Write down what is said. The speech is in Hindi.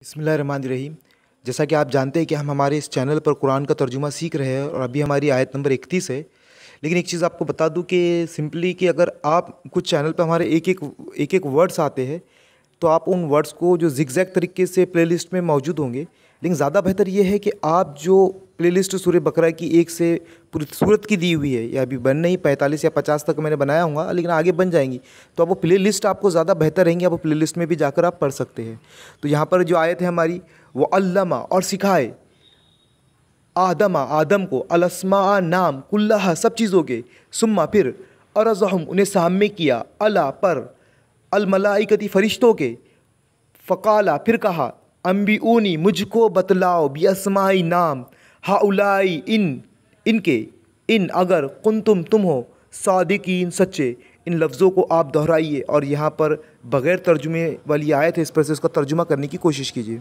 बिस्मिल्लाहिर्रहमानिर्रहीम। जैसा कि आप जानते हैं कि हम हमारे इस चैनल पर कुरान का तर्जुमा सीख रहे हैं और अभी हमारी आयत नंबर 31 है। लेकिन एक चीज़ आपको बता दूं कि सिंपली कि अगर आप कुछ चैनल पर हमारे एक एक वर्ड्स आते हैं तो आप उन वर्ड्स को जो ज़िगज़ैग तरीके से प्लेलिस्ट में मौजूद होंगे। लेकिन ज़्यादा बेहतर ये है कि आप जो प्लेलिस्ट सूरह बकरा की एक से पूरी सूरत की दी हुई है, या अभी बन नहीं 45 या 50 तक मैंने बनाया होगा, लेकिन आगे बन जाएंगी, तो अब वो प्लेलिस्ट आपको ज़्यादा बेहतर रहेंगी। आप वो प्लेलिस्ट में भी जाकर आप पढ़ सकते हैं। तो यहाँ पर जो आयत है हमारी, वो अल्लमा और सिखाए आदम को अलस्मा नाम कुल्लाहा सब चीज़ों के, सुम्मा फिर अरज़हम उन्हें सामने किया, अला पर अलमलाइकती फरिश्तों के, फ़काला फिर कहा, अम्बिऊनी मुझको बतलाओ बिअस्माई नाम हाउलाई इनके इन अगर तुम हो सादिकीन सच्चे। इन लफ्ज़ों को आप दोहराइए और यहाँ पर बग़ैर तर्जुमे वाली आयत है, इस पर से उसका तर्जुमा करने की कोशिश कीजिए।